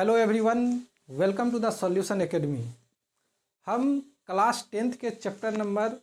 Hello everyone, welcome to the Solution Academy. हम class 10th के chapter number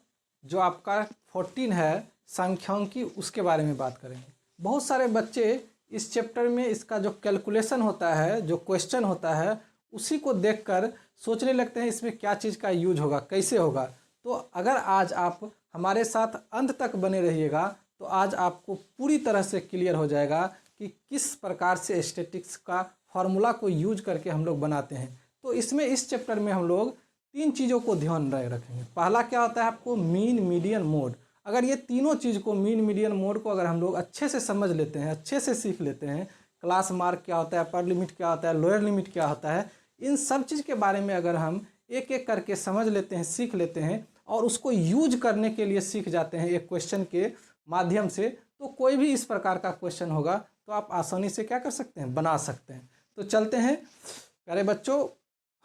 जो आपका 14 है सांख्यिकी, उसके बारे में बात करेंगे। बहुत सारे बच्चे इस चैप्टर में इसका जो कैलकुलेशन होता है, जो क्वेश्चन होता है, उसी को देखकर सोचने लगते हैं इसमें क्या चीज़ का यूज होगा, कैसे होगा। तो अगर आज आप हमारे साथ अंत तक बने रहिएगा तो आज आपको पूरी तरह से क्लियर हो जाएगा कि किस प्रकार से स्टैटिस्टिक्स का फार्मूला को यूज करके हम लोग बनाते हैं। तो इसमें इस चैप्टर में हम लोग तीन चीज़ों को ध्यान में रखेंगे। पहला क्या होता है आपको मीन, मीडियन, मोड। अगर ये तीनों चीज़ को, मीन, मीडियन, मोड को अगर हम लोग अच्छे से समझ लेते हैं, अच्छे से सीख लेते हैं, क्लास मार्क क्या होता है, अपर लिमिट क्या होता है, लोअर लिमिट क्या होता है, इन सब चीज़ के बारे में अगर हम एक एक करके समझ लेते हैं, सीख लेते हैं और उसको यूज करने के लिए सीख जाते हैं एक क्वेश्चन के माध्यम से, तो कोई भी इस प्रकार का क्वेश्चन होगा तो आप आसानी से क्या कर सकते हैं, बना सकते हैं। तो चलते हैं प्यारे बच्चों,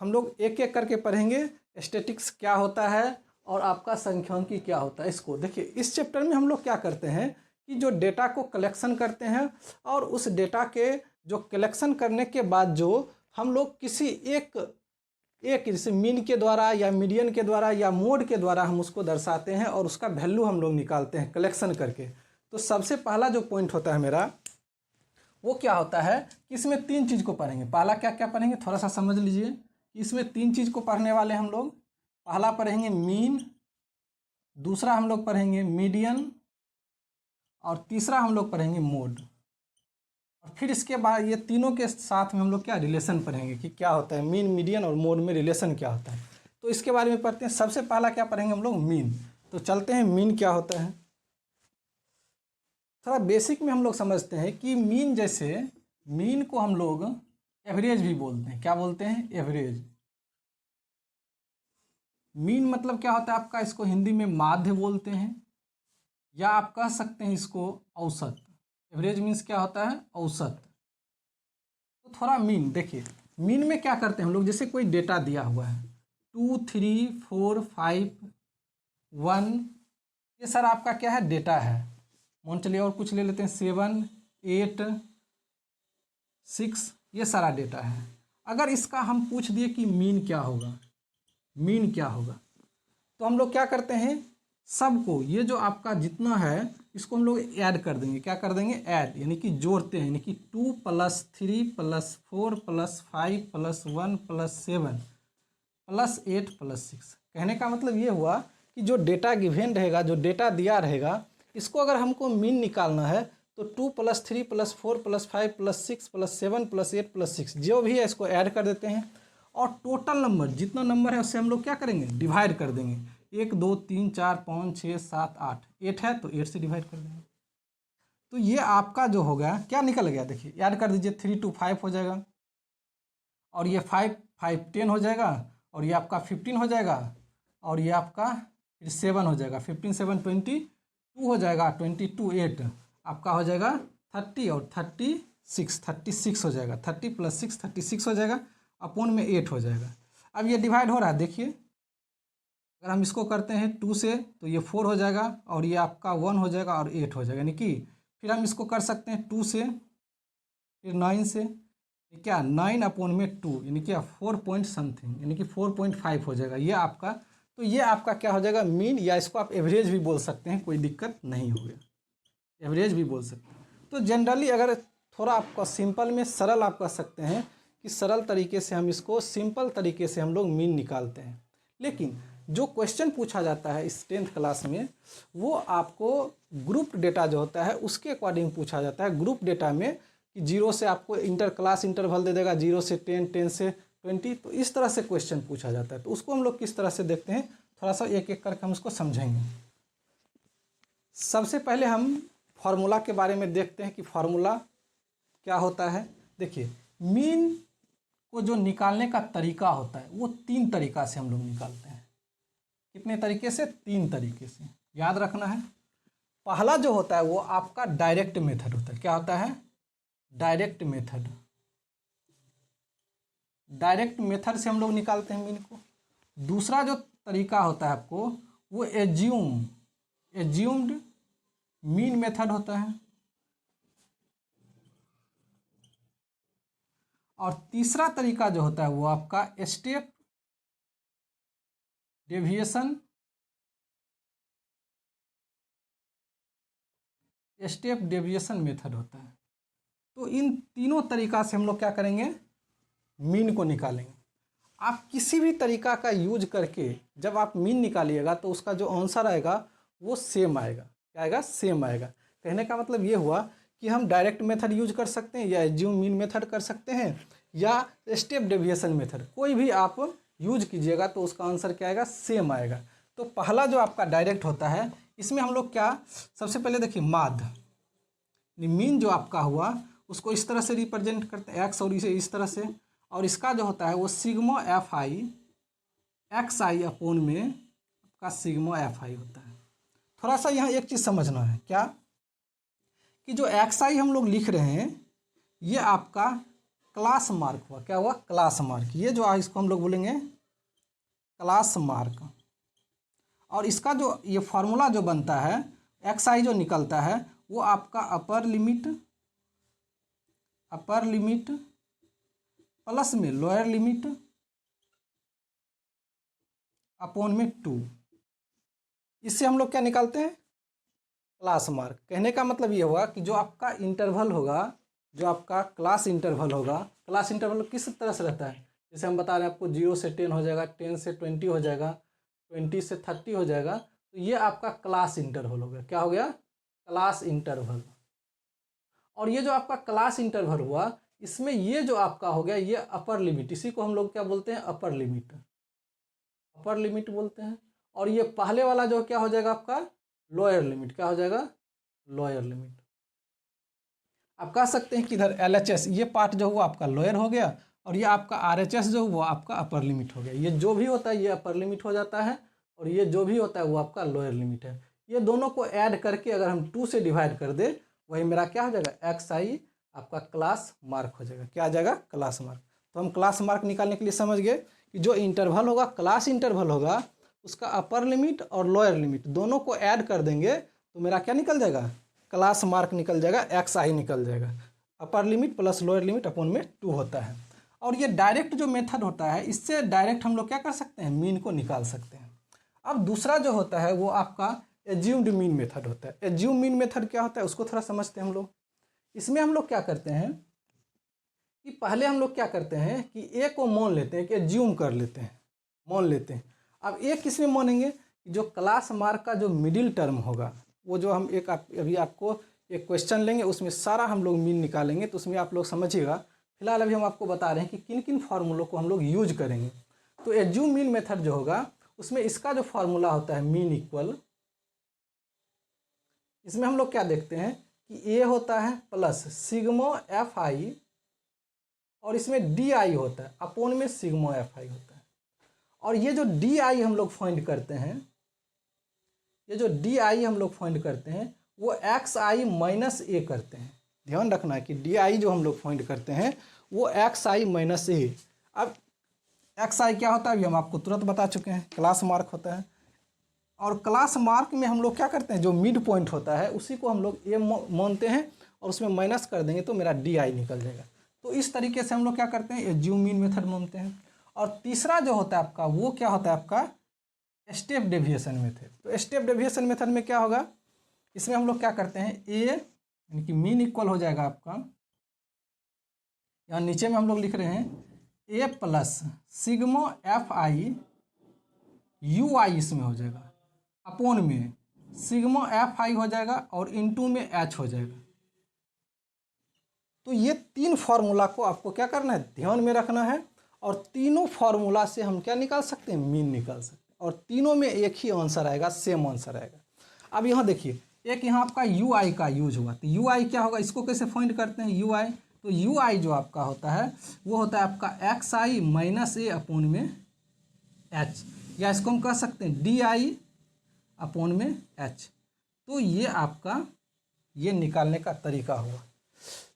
हम लोग एक एक करके पढ़ेंगे स्टैटिस्टिक्स क्या होता है और आपका सांख्यिकी क्या होता है। इसको देखिए, इस चैप्टर में हम लोग क्या करते हैं कि जो डेटा को कलेक्शन करते हैं और उस डेटा के जो कलेक्शन करने के बाद जो हम लोग किसी एक जैसे मीन के द्वारा या मीडियन के द्वारा या मोड के द्वारा हम उसको दर्शाते हैं और उसका वैल्यू हम लोग निकालते हैं कलेक्शन करके। तो सबसे पहला जो पॉइंट होता है मेरा, वो क्या होता है कि इसमें तीन चीज़ को पढ़ेंगे। पहला क्या क्या पढ़ेंगे, थोड़ा सा समझ लीजिए कि इसमें तीन चीज़ को पढ़ने वाले हम लोग। पहला पढ़ेंगे मीन, दूसरा हम लोग पढ़ेंगे मीडियन और तीसरा हम लोग पढ़ेंगे मोड। और फिर इसके बाद ये तीनों के साथ में हम लोग क्या रिलेशन पढ़ेंगे कि क्या होता है मीन, मीडियन और मोड में रिलेशन क्या होता है। तो इसके बारे में पढ़ते हैं। सबसे पहला क्या पढ़ेंगे हम लोग, मीन। तो चलते हैं, मीन क्या होता है। थोड़ा बेसिक में हम लोग समझते हैं कि मीन, जैसे मीन को हम लोग एवरेज भी बोलते हैं। क्या बोलते हैं, एवरेज। मीन मतलब क्या होता है आपका, इसको हिंदी में माध्य बोलते हैं या आप कह सकते हैं इसको औसत। एवरेज मीन्स क्या होता है, औसत। तो थोड़ा मीन देखिए, मीन में क्या करते हैं हम लोग, जैसे कोई डेटा दिया हुआ है 2, 3, 4, 5, 1, ये सर आपका क्या है, डेटा है। मान चलिए और कुछ ले लेते हैं 7, 8, 6, ये सारा डेटा है। अगर इसका हम पूछ दिए कि मीन क्या होगा, मीन क्या होगा, तो हम लोग क्या करते हैं, सबको ये जो आपका जितना है इसको हम लोग ऐड कर देंगे। क्या कर देंगे, ऐड, यानी कि जोड़ते हैं। यानी कि 2 + 3 + 4 + 5 + 1 + 7 + 8 + 6। कहने का मतलब ये हुआ कि जो डेटा गिवन रहेगा, जो डेटा दिया रहेगा, इसको अगर हमको मीन निकालना है तो 2 + 3 + 4 + 5 + 6 + 7 + 8 + 6 जो भी है इसको ऐड कर देते हैं और टोटल नंबर जितना नंबर है उससे हम लोग क्या करेंगे, डिवाइड कर देंगे। 1, 2, 3, 4, 5, 6, 7, 8, 8 है तो 8 से डिवाइड कर देंगे। तो ये आपका जो होगा क्या निकल गया, देखिए ऐड कर दीजिए, 3 2 5 हो जाएगा और ये 5 5 10 हो जाएगा और ये आपका 15 हो जाएगा और ये आपका फिर 7 हो जाएगा। 15 7 22 हो जाएगा, 22 8 आपका हो जाएगा 30 और 36 हो जाएगा। 30 + 6 36 हो जाएगा, अपॉन में 8 हो जाएगा। अब ये डिवाइड हो रहा है, देखिए अगर हम इसको करते हैं 2 से तो ये 4 हो जाएगा और ये आपका 1 हो जाएगा और 8 हो जाएगा। यानी कि फिर हम इसको कर सकते हैं 2 से, फिर 9 से, क्या 9 अपॉन में 2 यानी कि 4 पॉइंट समथिंग, यानी कि 4.5 हो जाएगा ये आपका। तो ये आपका क्या हो जाएगा, मीन, या इसको आप एवरेज भी बोल सकते हैं, कोई दिक्कत नहीं होगा, एवरेज भी बोल सकते हैं। तो जनरली अगर थोड़ा आपका सिंपल में सरल आप कह सकते हैं कि सरल तरीके से हम इसको, सिंपल तरीके से हम लोग मीन निकालते हैं। लेकिन जो क्वेश्चन पूछा जाता है इस 10th क्लास में, वो आपको ग्रुप डेटा जो होता है उसके अकॉर्डिंग पूछा जाता है। ग्रुप डेटा में कि 0 से आपको इंटर क्लास इंटरवल दे देगा, 0 से 10, 10 से 20, तो इस तरह से क्वेश्चन पूछा जाता है। तो उसको हम लोग किस तरह से देखते हैं, थोड़ा सा एक एक करके हम उसको समझेंगे। सबसे पहले हम फार्मूला के बारे में देखते हैं कि फार्मूला क्या होता है। देखिए, मीन को जो निकालने का तरीका होता है वो 3 तरीका से हम लोग निकालते हैं। कितने तरीके से, 3 तरीके से, याद रखना है। पहला जो होता है वो आपका डायरेक्ट मेथड होता है। क्या होता है, डायरेक्ट मेथड। डायरेक्ट मेथड से हम लोग निकालते हैं मीन को। दूसरा जो तरीका होता है आपको, वो एज्यूम्ड मीन मेथड होता है। और तीसरा तरीका जो होता है वो आपका स्टेप डेविएशन मेथड होता है। तो इन तीनों तरीका से हम लोग क्या करेंगे, मीन को निकालेंगे। आप किसी भी तरीका का यूज करके जब आप मीन निकालिएगा तो उसका जो आंसर आएगा वो सेम आएगा। क्या आएगा, सेम आएगा। कहने का मतलब ये हुआ कि हम डायरेक्ट मेथड यूज कर सकते हैं या एज्यूम मीन मेथड कर सकते हैं या स्टेप डेविएशन मेथड, कोई भी आप यूज कीजिएगा तो उसका आंसर क्या आएगा, सेम आएगा। तो पहला जो आपका डायरेक्ट होता है इसमें हम लोग क्या, सबसे पहले देखिए माध्य मीन जो आपका हुआ उसको इस तरह से रिप्रेजेंट करते हैं एक्स और इसे इस तरह से, और इसका जो होता है वो sigma F I X I upon में आपका सिग्मा एफ आई होता है। थोड़ा सा यहाँ एक चीज़ समझना है क्या, कि जो एक्स आई हम लोग लिख रहे हैं ये आपका क्लास मार्क हुआ। क्या हुआ, क्लास मार्क। ये जो इसको हम लोग बोलेंगे क्लास मार्क। और इसका जो ये फॉर्मूला जो बनता है एक्स आई जो निकलता है वो आपका अपर लिमिट प्लस में लोअर लिमिट अपोन में 2। इससे हम लोग क्या निकालते हैं, क्लास मार्क। कहने का मतलब ये हुआ कि जो आपका इंटरवल होगा, जो आपका क्लास इंटरवल होगा, क्लास इंटरवल किस तरह से रहता है, जैसे हम बता रहे हैं आपको 0 से 10 हो जाएगा, 10 से 20 हो जाएगा, 20 से 30 हो जाएगा। तो ये आपका क्लास इंटरवल हो गया। क्या हो गया, क्लास इंटरवल। और ये जो आपका क्लास इंटरवल हुआ इसमें ये जो आपका हो गया ये अपर लिमिट, इसी को हम लोग क्या बोलते हैं, अपर लिमिट बोलते हैं। और ये पहले वाला जो क्या हो जाएगा आपका लोअर लिमिट। क्या हो जाएगा, लोअर लिमिट। आप कह सकते हैं कि इधर LHS ये पार्ट जो हुआ आपका लोअर हो गया और ये आपका RHS जो हुआ आपका अपर लिमिट हो गया। ये जो भी होता है ये अपर लिमिट हो जाता है और ये जो भी होता है वो आपका लोअर लिमिट है। ये दोनों को ऐड करके अगर हम 2 से डिवाइड कर दे वही मेरा क्या हो जाएगा, एक्स आई आपका क्लास मार्क हो जाएगा। क्या आ जाएगा, क्लास मार्क। तो हम क्लास मार्क निकालने के लिए समझ गए कि जो इंटरवल होगा, क्लास इंटरवल होगा, उसका अपर लिमिट और लोअर लिमिट दोनों को ऐड कर देंगे तो मेरा क्या निकल जाएगा, क्लास मार्क निकल जाएगा, एक्स आई निकल जाएगा। अपर limit plus lower limit upon में 2 होता है। और ये डायरेक्ट जो मेथड होता है इससे डायरेक्ट हम लोग क्या कर सकते हैं, मीन को निकाल सकते हैं। अब दूसरा जो होता है वो आपका एज्यूम्ड मीन मेथड होता है। एज्यूम मीन मेथड क्या होता है उसको थोड़ा समझते हैं हम लोग। इसमें हम लोग क्या करते हैं कि पहले हम लोग क्या करते हैं कि ए को मान लेते हैं, कि एज्यूम कर लेते हैं, मान लेते हैं। अब ए किस में मानेंगे, जो क्लास मार्क का जो मिडिल टर्म होगा वो जो हम अभी आपको एक क्वेश्चन लेंगे उसमें सारा हम लोग मीन निकालेंगे, तो उसमें आप लोग समझिएगा। फिलहाल अभी हम आपको बता रहे हैं कि किन किन फार्मूलों को हम लोग यूज करेंगे। तो एज्यूम मीन मेथड जो होगा उसमें इसका जो फार्मूला होता है मीन इक्वल, इसमें हम लोग क्या देखते हैं कि ए होता है प्लस सिग्मा एफ आई और इसमें डी आई होता है अपोन में सिग्मा एफ आई होता है। और ये जो डी आई हम लोग फाइंड करते हैं, ये जो डी आई हम लोग फाइंड करते हैं वो एक्स आई माइनस ए करते हैं। ध्यान रखना है कि डी आई जो हम लोग फाइंड करते हैं वो एक्स आई माइनस ए। अब एक्स आई क्या होता है अभी हम आपको तुरंत बता चुके हैं, क्लास मार्क होता है। और क्लास मार्क में हम लोग क्या करते हैं, जो मिड पॉइंट होता है उसी को हम लोग ए मानते हैं और उसमें माइनस कर देंगे तो मेरा डी आई निकल जाएगा। तो इस तरीके से हम लोग क्या करते हैं, एज्यूम मीन मेथड मानते हैं। और तीसरा जो होता है आपका वो क्या होता है आपका स्टेप डेविएशन मेथड। तो स्टेप डेविएशन मेथड में क्या होगा, इसमें हम लोग क्या करते हैं ए यानी कि मीन इक्वल हो जाएगा आपका, यहाँ नीचे में हम लोग लिख रहे हैं A plus sigma F I U I इसमें हो जाएगा अपोन में सिग्मा एफ आई हो जाएगा और इनटू में एच हो जाएगा। तो ये 3 फार्मूला को आपको क्या करना है, ध्यान में रखना है। और तीनों फार्मूला से हम क्या निकाल सकते हैं, मीन निकाल सकते हैं। और तीनों में एक ही आंसर आएगा, सेम आंसर आएगा। अब यहाँ देखिए एक यहाँ आपका यू आई का यूज हुआ, तो यू आई क्या होगा, इसको कैसे फाइंड करते हैं यू आई। तो यू आई जो आपका होता है वो होता है आपका एक्स आई माइनस ए अपोन में एच, या इसको हम कह सकते हैं डी आई अपोन में एच। तो ये आपका ये निकालने का तरीका हुआ।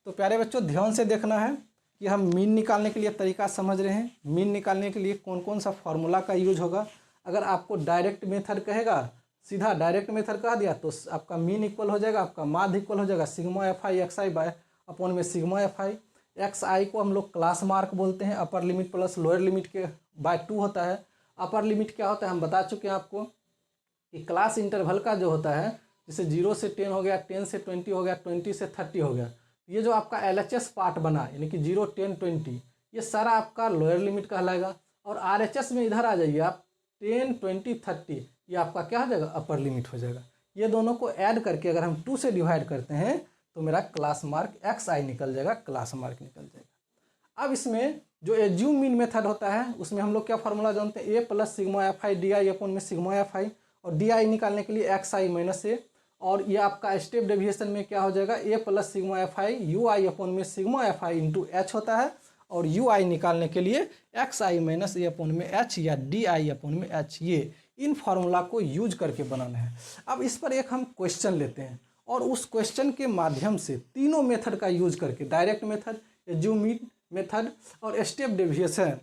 तो प्यारे बच्चों ध्यान से देखना है कि हम मीन निकालने के लिए तरीका समझ रहे हैं। मीन निकालने के लिए कौन कौन सा फार्मूला का यूज होगा। अगर आपको डायरेक्ट मेथड कहेगा, सीधा डायरेक्ट मेथड कह दिया तो आपका मीन इक्वल हो जाएगा, आपका माध्य इक्वल हो जाएगा sigma F I X I by upon में sigma F I. X I को हम लोग क्लास मार्क बोलते हैं, upper limit plus lower limit के बाय 2 होता है। अपर लिमिट क्या होता है हम बता चुके हैं आपको कि क्लास इंटरवल का जो होता है, जैसे 0 से 10 हो गया, 10 से 20 हो गया, 20 से 30 हो गया, ये जो आपका LHS पार्ट बना यानी कि 0, 10, 20 ये सारा आपका लोअर लिमिट कहलाएगा। और RHS में इधर आ जाइए आप, 10, 20, 30 ये आपका क्या हो जाएगा, अपर लिमिट हो जाएगा। ये दोनों को ऐड करके अगर हम 2 से डिवाइड करते हैं तो मेरा क्लास मार्क XI निकल जाएगा, क्लास मार्क निकल जाएगा। अब इसमें जो एज्यूम मीन मेथड होता है उसमें हम लोग क्या फार्मूला जानते हैं, A plus sigma FI DI अपन में सिग्मा FI, और DI निकालने के लिए XI माइनस A, और ये आपका स्टेप डेविएशन में क्या हो जाएगा, A plus sigma FI UI अपन में सिग्मा FI इंटू H होता है, और UI निकालने के लिए XI माइनस A अपन में H या DI अपन में H, ये इन फार्मूला को यूज करके बनाना है। अब इस पर एक हम क्वेश्चन लेते हैं और उस क्वेश्चन के माध्यम से तीनों मेथड का यूज करके, direct method, assume mean method और स्टेप डेविएशन।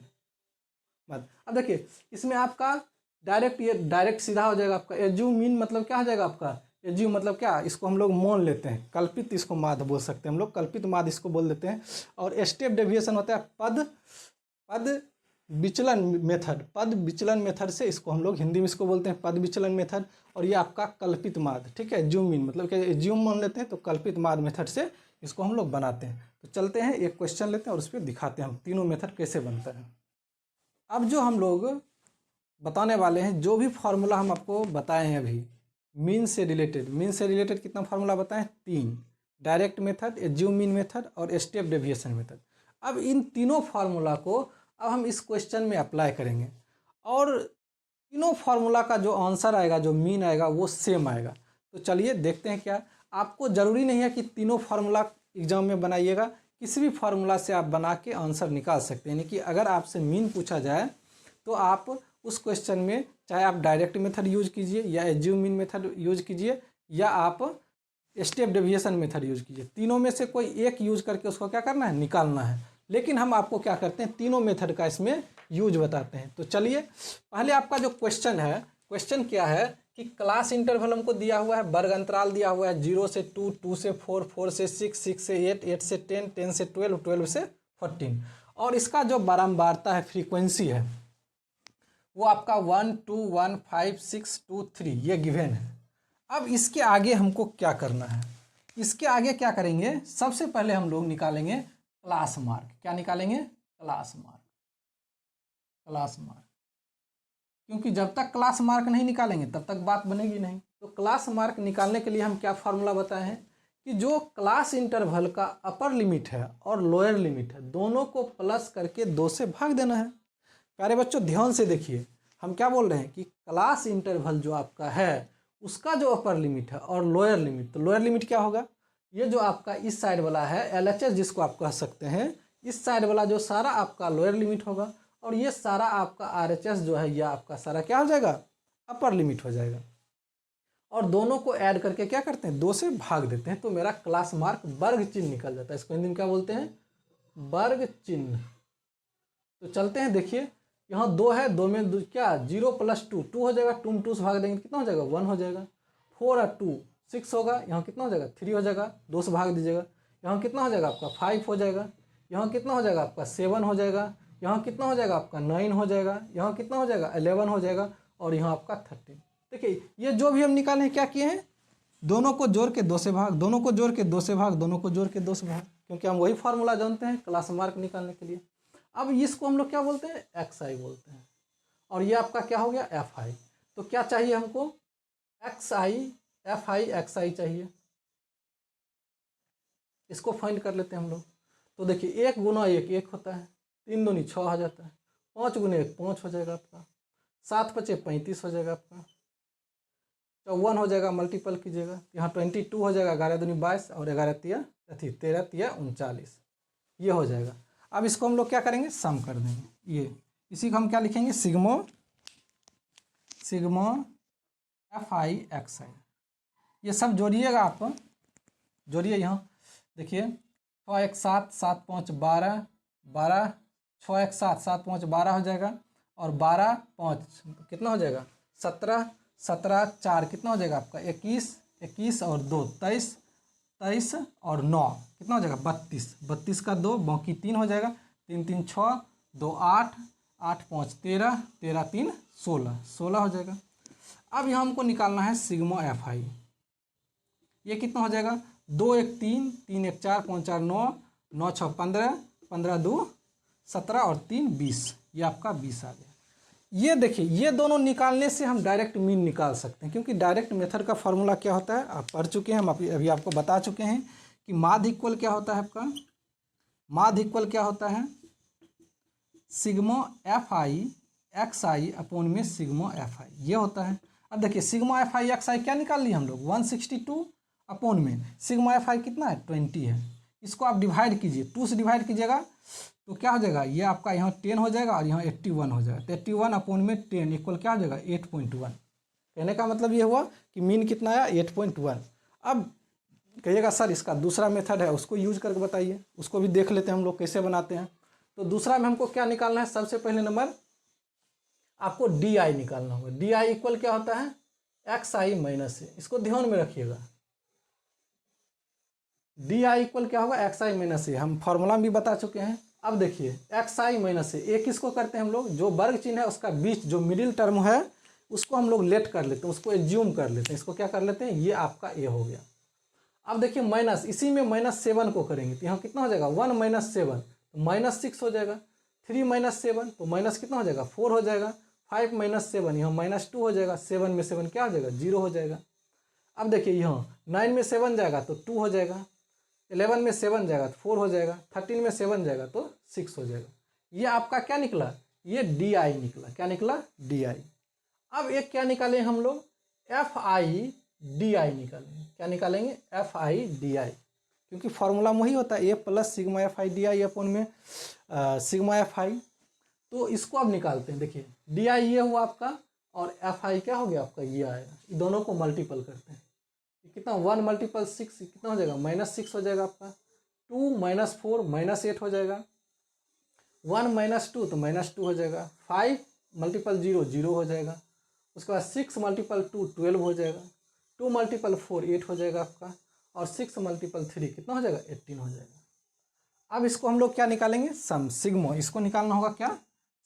अब देखिए इसमें आपका डायरेक्ट, ये डायरेक्ट सीधा हो जाएगा आपका। एज्यूम मीन मतलब क्या हो जाएगा आपका, एज्यूम मतलब क्या, इसको हम लोग मान लेते हैं, कल्पित इसको माध्य बोल सकते हैं हम लोग, कल्पित माध्य इसको बोल देते हैं। और स्टेप डेविएशन होता है पद विचलन मेथड, पद विचलन मेथड से इसको हम लोग हिंदी में इसको बोलते हैं पद विचलन मेथड। और ये आपका कल्पित माध्य, ठीक है, एज्यूम मीन मतलब कि एज्यूम मान लेते हैं तो कल्पित माध्य मेथड से इसको हम लोग बनाते हैं। तो चलते हैं एक क्वेश्चन लेते हैं और उस पर दिखाते हैं हम तीनों मेथड कैसे बनता है। अब जो हम लोग बताने वाले हैं, जो भी फार्मूला हम आपको बताए हैं अभी मीन से रिलेटेड कितना फार्मूला बताएं, 3, direct method, assume mean method और स्टेप डेविएशन मेथड। अब इन तीनों फार्मूला को अब हम इस क्वेश्चन में अप्लाई करेंगे और तीनों फार्मूला का जो आंसर आएगा, जो मीन आएगा वो सेम आएगा। तो चलिए देखते हैं क्या। आपको ज़रूरी नहीं है कि तीनों फार्मूला एग्जाम में बनाइएगा, किसी भी फार्मूला से आप बना के आंसर निकाल सकते हैं। यानी कि अगर आपसे मीन पूछा जाए तो आप उस क्वेश्चन में चाहे आप डायरेक्ट मेथड यूज कीजिए या एज्यूम मीन मेथड यूज कीजिए या आप स्टेप डेविएशन मेथड यूज कीजिए, तीनों में से कोई एक यूज करके उसको क्या करना है, निकालना है। लेकिन हम आपको क्या करते हैं, तीनों मेथड का इसमें यूज बताते हैं। तो चलिए पहले आपका जो क्वेश्चन है, क्वेश्चन क्या है कि क्लास इंटरवल हमको दिया हुआ है, वर्ग अंतराल दिया हुआ है 0 से 2, 2 से 4, 4 से 6, 6 से 8, 8 से 10, 10 से 12, 12 से 14, और इसका जो बारंबारता है, फ्रीक्वेंसी है, वो आपका 1, 2, 1, 5, 6, 2, 3 ये गिवन है। अब इसके आगे हमको क्या करना है, इसके आगे क्या करेंगे, सबसे पहले हम लोग निकालेंगे क्लास मार्क। क्या निकालेंगे, क्लास मार्क, क्लास मार्क, क्योंकि जब तक क्लास मार्क नहीं निकालेंगे तब तक बात बनेगी नहीं। तो क्लास मार्क निकालने के लिए हम क्या फार्मूला बताए हैं कि जो क्लास इंटरवल का अपर लिमिट है और लोअर लिमिट है, दोनों को प्लस करके 2 से भाग देना है। प्यारे बच्चों ध्यान से देखिए, हम क्या बोल रहे हैं कि क्लास इंटरवल जो आपका है उसका जो अपर लिमिट है और लोअर लिमिट, तो लोअर लिमिट क्या होगा, ये जो आपका इस साइड वाला है LHS जिसको आप कह सकते हैं, इस साइड वाला जो सारा आपका लोअर लिमिट होगा, और ये सारा आपका RHS जो है यह आपका सारा क्या हो जाएगा, अपर लिमिट हो जाएगा। और दोनों को ऐड करके क्या करते हैं, 2 से भाग देते हैं, तो मेरा क्लास मार्क वर्ग चिन्ह निकल जाता है। इसको हिंदी में क्या बोलते हैं, वर्ग चिन्ह। तो चलते हैं, देखिए यहाँ 2 है, 2 में क्या 0 + 2, 2 हो जाएगा, 2 में 2 से भाग देंगे कितना हो जाएगा, 1 हो जाएगा। 4 और 2 6 होगा, यहाँ कितना हो जाएगा, 3 हो जाएगा, 2 से भाग दीजिएगा, यहाँ कितना हो जाएगा आपका 5 हो जाएगा, यहाँ कितना हो जाएगा आपका 7 हो जाएगा, यहाँ कितना हो जाएगा आपका 9 हो जाएगा, यहाँ कितना हो जाएगा 11 हो जाएगा, और यहाँ आपका 13। देखिए ये जो भी हम निकाले हैं क्या किए हैं, दोनों को जोड़ के 2 से भाग, दोनों को जोड़ के 2 से भाग, दोनों को जोड़ के 2 से भाग, क्योंकि हम वही फार्मूला जानते हैं क्लास मार्क निकालने के लिए। अब इसको हम लोग क्या बोलते हैं, XI बोलते हैं, और ये आपका क्या हो गया FI। तो क्या चाहिए हमको, XI, FI, XI चाहिए। इसको फाइंड कर लेते हैं हम लोग। तो देखिए 1 × 1 1 होता है, 3 दूनी 6 हो जाता है, 5 × 1 5 हो जाएगा आपका, 7 × 5 35 हो जाएगा आपका, 54 हो जाएगा, मल्टीपल कीजिएगा, यहाँ 22 हो जाएगा, 11 दूनी 22 और 13 13 39, ये हो जाएगा। अब इसको हम लोग क्या करेंगे, सम कर देंगे। ये इसी को हम क्या लिखेंगे, सिग्मा FI XI, ये सब जोड़िएगा आप, जोड़िए यहाँ देखिए 6 1 7 7 5 12 12, 6 1 7 7 5 12 हो जाएगा, और 12 5 कितना हो जाएगा 17, 17 4 कितना हो जाएगा आपका 21, 21 और 2 23, 23 और 9 कितना हो जाएगा 32, 32 का 2 बाकी 3 हो जाएगा, 3 3 6 2 8, 8 5 13, 13 3 16, 16 हो जाएगा। अब यहाँ हमको निकालना है सिग्मा एफ आई। ये कितना हो जाएगा 2 1 3, 3 1 4, 5 4 9, 9 6 15, 15 2 17 और 3 20, ये आपका 20 आ गया। ये देखिए ये दोनों निकालने से हम डायरेक्ट मीन निकाल सकते हैं, क्योंकि डायरेक्ट मेथड का फॉर्मूला क्या होता है आप पढ़ चुके हैं, हम अभी आपको बता चुके हैं कि माध्य इक्वल क्या होता है आपका, माध्य इक्वल क्या होता है sigma F I X I upon में सिग्मा एफ आई, ये होता है। अब देखिए सिग्मा एफ आई एक्स आई क्या निकाल लिए हम लोग 162 अपॉन में सिग्मा एफ आई कितना है 20 है। इसको आप डिवाइड कीजिए, 2 से डिवाइड कीजिएगा तो क्या हो जाएगा ये आपका यहाँ 10 हो जाएगा और यहाँ 81 हो जाएगा। तो 81 अपॉन में 10 इक्वल क्या हो जाएगा 8.1। कहने का मतलब ये हुआ कि मीन कितना आया 8.1। अब कहिएगा सर इसका दूसरा मेथड है उसको यूज करके बताइए, उसको भी देख लेते हैं हम लोग कैसे बनाते हैं। तो दूसरा में हमको क्या निकालना है, सबसे पहले नंबर आपको डी आई निकालना होगा। डी आई इक्वल क्या होता है एक्स आई माइनस ए, इसको ध्यान में रखिएगा। डी आई इक्वल क्या होगा एक्स आई माइनस ए, हम फॉर्मूला भी बता चुके हैं। अब देखिए एक्स आई माइनस ए, एक किसको करते हैं हम लोग जो वर्ग चिन्ह है उसका बीच जो मिडिल टर्म है उसको हम लोग लेट कर लेते हैं, उसको एज्यूम कर लेते हैं, इसको क्या कर लेते हैं ये आपका ए हो गया। अब देखिए माइनस, इसी में -7 को करेंगे तो यहाँ कितना हो जाएगा 1 - 7 तो -6 हो जाएगा, 3 - 7 तो माइनस कितना हो जाएगा 4 हो जाएगा, 5 - 7 यहाँ -2 हो जाएगा, 7 में 7 क्या हो जाएगा 0 हो जाएगा। अब देखिए यहाँ 9 में 7 जाएगा तो 2 हो जाएगा, 11 में 7 जाएगा तो 4 हो जाएगा, 13 में 7 जाएगा तो 6 हो जाएगा। ये आपका क्या निकला ये डी आई निकला, क्या निकला डी आई। अब एक क्या निकालें हम लोग एफ आई डी आई निकालेंगे, क्या निकालेंगे एफ आई डी आई, क्योंकि फॉर्मूला वही होता है A plus sigma F I D I upon में सिग्मा एफ आई। तो इसको अब निकालते हैं, देखिए डी आई ये हुआ आपका और एफ आई क्या हो गया आपका ये आएगा, दोनों को मल्टीपल करते हैं कितना 1 × 6 कितना हो जाएगा -6 हो जाएगा आपका, 2 - 4 -8 हो जाएगा, 1 - 2 तो -2 हो जाएगा, 5 × 0 0 हो जाएगा, उसके बाद 6 × 2 12 हो जाएगा, 2 × 4 8 हो जाएगा आपका, और 6 × 3 कितना हो जाएगा 18 हो जाएगा। अब इसको हम लोग क्या निकालेंगे सम सिग्मा, इसको निकालना होगा क्या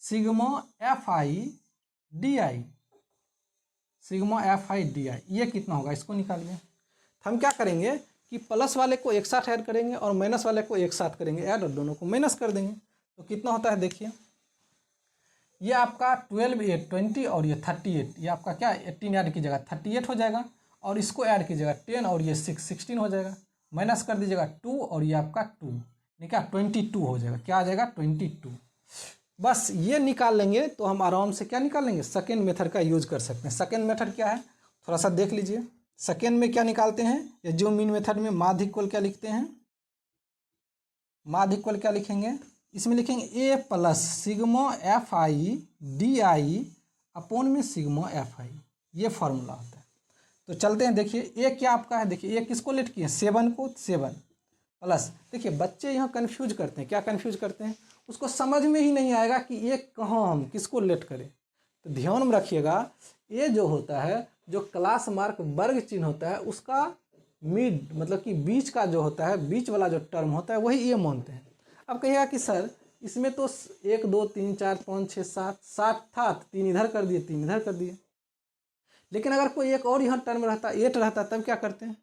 sigma F I D I, sigma F I D आई ये कितना होगा इसको निकालिए। हम क्या करेंगे कि प्लस वाले को एक साथ ऐड करेंगे और माइनस वाले को एक साथ करेंगे ऐड और दोनों को माइनस कर देंगे तो कितना होता है देखिए ये आपका 12 8 20 और ये 38, ये आपका क्या 18 ऐड कीजिएगा 38 हो जाएगा, और इसको ऐड कीजिएगा 10 और ये 6 16 हो जाएगा, माइनस कर दीजिएगा 2 और ये आपका 2 नहीं क्या 22 हो जाएगा, क्या आ जाएगा 22। बस ये निकाल लेंगे तो हम आराम से क्या निकाल लेंगे सेकेंड मेथड का यूज कर सकते हैं। सेकेंड मेथड क्या है थोड़ा सा देख लीजिए, सेकेंड में क्या निकालते हैं या जो मीन मेथड में माध्य इक्वल क्या लिखते हैं, माध्य इक्वल क्या लिखेंगे इसमें लिखेंगे A plus sigma F I D I upon में सिग्मा एफ आई, ये फॉर्मूला होता है। तो चलते हैं देखिए ए क्या आपका है, देखिए ए किसको लेट किए 7 को, 7 प्लस देखिए बच्चे यहाँ कन्फ्यूज करते हैं, क्या कन्फ्यूज करते हैं उसको समझ में ही नहीं आएगा कि ये कहाँ हम किसको लेट करें। तो ध्यान में रखिएगा ये जो होता है जो क्लास मार्क वर्ग चिन्ह होता है उसका मिड मतलब कि बीच का जो होता है बीच वाला जो टर्म होता है वही ये मानते हैं। अब कहिएगा कि सर इसमें तो 1 2 3 4 5 6 7 था, 3 इधर कर दिए 3 इधर कर दिए, लेकिन अगर कोई एक और यहाँ टर्म रहता 8 रहता तब क्या करते हैं,